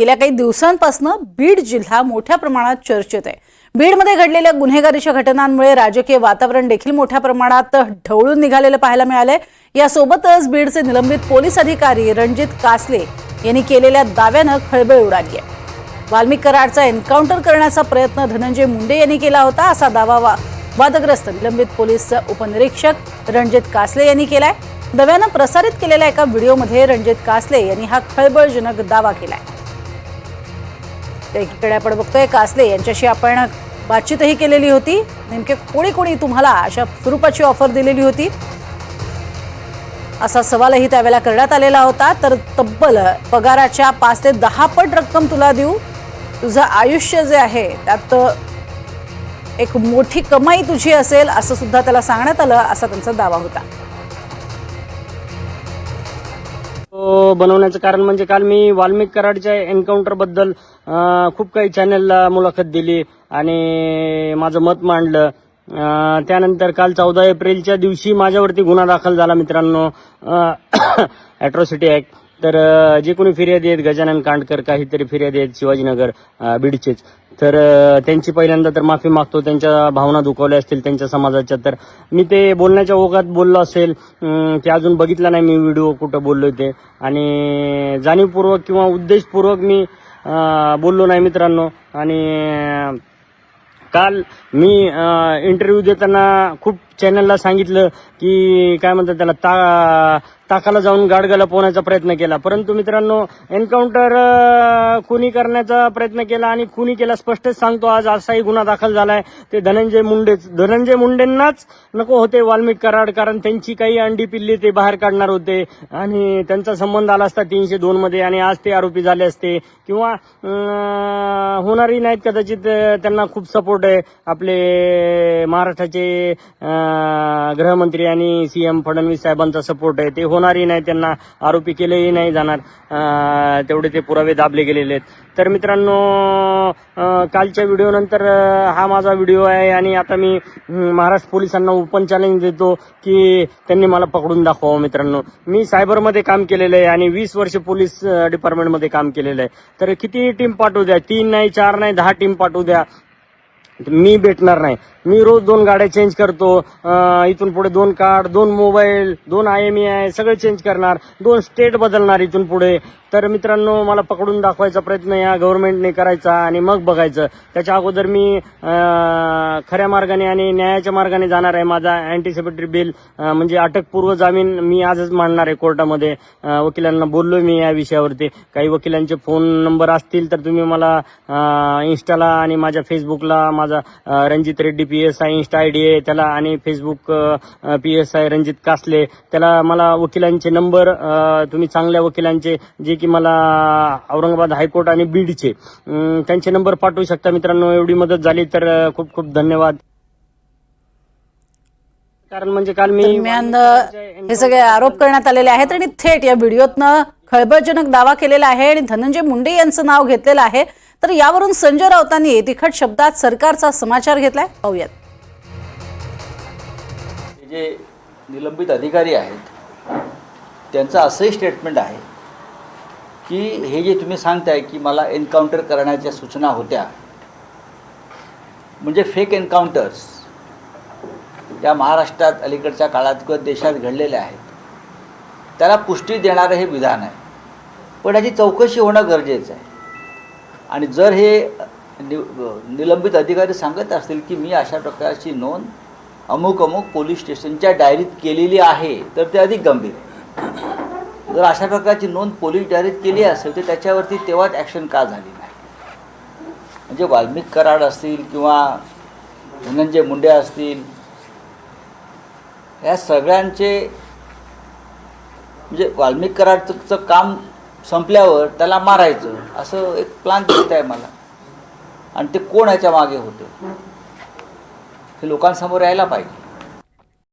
गेल्या काही दिवसांपासून बीड जिल्हा मोठ्या प्रमाणात चर्चेत आहे। बीडमध्ये घडलेल्या गुन्हेगारीच्या घटनांमुळे राजकीय वातावरण देखील मोठ्या प्रमाणात ढवळून निघालेलं पाहायला मिळालंय। यासोबतच बीडचे निलंबित पोलीस अधिकारी रणजित कासले यांनी केलेल्या दाव्यानं खळबळ उडाली आहे। वाल्मिक कराडचा एन्काउंटर करण्याचा प्रयत्न धनंजय मुंडे यांनी केला होता असा दावा वादग्रस्त निलंबित पोलीस उपनिरीक्षक रणजित कासले यांनी केलाय। दाव्यानं प्रसारित केलेल्या एका व्हिडिओमध्ये रणजित कासले यांनी हा खळबळजनक दावा केलाय। एकीकडे आपण बघतोय कासले यांच्याशी आपण बातचीतही केलेली होती। नेमके कोणी तुम्हाला अशा स्वरूपाची ऑफर दिलेली होती असा सवालही त्यावेळेला करण्यात आलेला होता। तर तब्बल पगाराच्या 5 ते 10 पट रक्कम तुला देऊ, तुझं आयुष्य जे आहे त्यात एक मोठी कमाई तुझी असेल असं सुद्धा त्याला सांगण्यात आलं असा त्यांचा दावा होता। बनवण्याचं कारण म्हणजे काल मी वाल्मिक कराडच्या एन्काउंटर बद्दल खूप काही चॅनलला मुलाखत दिली आणि माझं मत मांडलं। त्यानंतर काल 14 एप्रिलच्या दिवशी माझ्यावरती गुन्हा दाखल झाला मित्रांनो, अॅट्रॉसिटी ऍक्ट। तर जे कोणी फिर्यादी आहेत गजानन कांडकर काहीतरी फिर्यादी आहेत शिवाजीनगर बीडचेच, तर त्यांची पहिल्यांदा तर माफी मागतो, त्यांच्या भावना दुखावल्या असतील त्यांच्या समाजाच्या। तर मी ते बोलण्याच्या ओघात बोललो असेल, ते अजून बघितला नाही मी व्हिडिओ कुठं बोललोय ते, आणि जाणीवपूर्वक किंवा उद्देशपूर्वक मी बोललो नाही मित्रांनो। आणि काल मी इंटरव्ह्यू देताना खूप चॅनलला सांगितलं की काय म्हणतात त्याला ताकाला जाऊन गाडगाला पोहण्याचा प्रयत्न केला, परंतु मित्रांनो एन्काउंटर खुनी करण्याचा प्रयत्न केला आणि खुनी केला स्पष्टच सांगतो। आज असाही गुन्हा दाखल झालाय ते धनंजय मुंडेंनाच नको होते वाल्मिक कराड, कारण त्यांची काही अंडी पिल्ली ते बाहेर काढणार होते आणि त्यांचा संबंध आला असता 302 मध्ये आणि आज ते आरोपी झाले असते किंवा होणारही नाहीत कदाचित। त्यांना खूप सपोर्ट आहे आपले महाराष्ट्राचे गृहमंत्री आणि सीएम फडणवीस साहेबांचा सपोर्ट आहे, ते होणारही नाही, त्यांना आरोपी केलेही नाही जाणार, तेवढे ते पुरावे दाबले गेलेले आहेत। तर मित्रांनो कालच्या व्हिडिओ नंतर हा माझा व्हिडिओ आहे आणि आता मी महाराष्ट्र पोलिसांना ओपन चॅलेंज देतो की त्यांनी मला पकडून दाखवावं। मित्रांनो मी सायबरमध्ये काम केलेलं आहे आणि 20 वर्ष पोलीस डिपार्टमेंटमध्ये काम केलेलं आहे, तर किती टीम पाठवू द्या, 3 नाही 4 नाही 10 टीम पाठवू द्या, मी भेटणार नाही। मी रोज 2 गाड्या चेंज करतो, इथून पुढे 2 कार्ड 2 मोबाईल 2 IMEI सगळे चेंज करणार, 2 स्टेट बदलणार इथून पुढे। तर मित्रांनो मला पकडून दाखवायचा प्रयत्न या गव्हर्नमेंटने करायचा आणि मग बघायचं। त्याच्या अगोदर मी खऱ्या मार्गाने आणि न्यायाच्या मार्गाने जाणार आहे। माझा अँटिसिपेटरी बेल म्हणजे अटकपूर्व जामीन मी आजच मांडणार आहे कोर्टामध्ये। वकिलांना बोललोय मी या विषयावरती, काही वकिलांचे फोन नंबर असतील तर तुम्ही मला इंस्टाला आणि माझ्या फेसबुकला माझा Ranjit Reddy PSI Insta ID आहे त्याला, आणि फेसबुक PSI रणजित कासले त्याला मला वकिलांचे नंबर तुम्ही चांगल्या वकिलांचे जे की मला औरंगाबाद हायकोर्ट आणि बीडचे त्यांचे नंबर पाठवू शकता मित्रांनो। एवढी मदत झाली तर खूप खूप धन्यवाद। कारण म्हणजे काल मी हे सगळे आरोप करण्यात आलेले आहेत आणि थेट या व्हिडिओतनं खळबळजनक दावा केलेला आहे आणि धनंजय मुंडे यांचं नाव घेतलेलं आहे। तर यावरून संजय राऊतांनी तिखट शब्दात सरकारचा समाचार घेतलाय, पाहूयात। जे निलंबित अधिकारी आहेत त्यांचं असंही स्टेटमेंट आहे की हे जे तुम्ही सांगताय की मला एन्काउंटर करण्याच्या सूचना होत्या, म्हणजे फेक एन्काउंटर्स या महाराष्ट्रात अलीकडच्या काळात किंवा देशात घडलेले आहेत, त्याला पुष्टी देणारं हे विधान आहे। पण याची चौकशी होणं गरजेचं आहे। आणि जर हे निलंबित अधिकारी सांगत असतील की मी अशा प्रकारची नोंद अमुक अमुक पोलीस स्टेशनच्या डायरीत केलेली आहे, तर ते अधिक गंभीर आहे। जर अशा प्रकारची नोंद पोलीस डायरीत केली असेल तर त्याच्यावरती तेव्हाच ॲक्शन का झाली नाही? म्हणजे वाल्मिक कराड असतील किंवा धनंजय मुंडे असतील, या सगळ्यांचे म्हणजे वाल्मिक कराडचं काम संपल्यावर त्याला मारायचं असं एक प्लॅन दिसत आहे मला, आणि ते कोण ह्याच्या मागे होते हे लोकांसमोर यायला पाहिजे।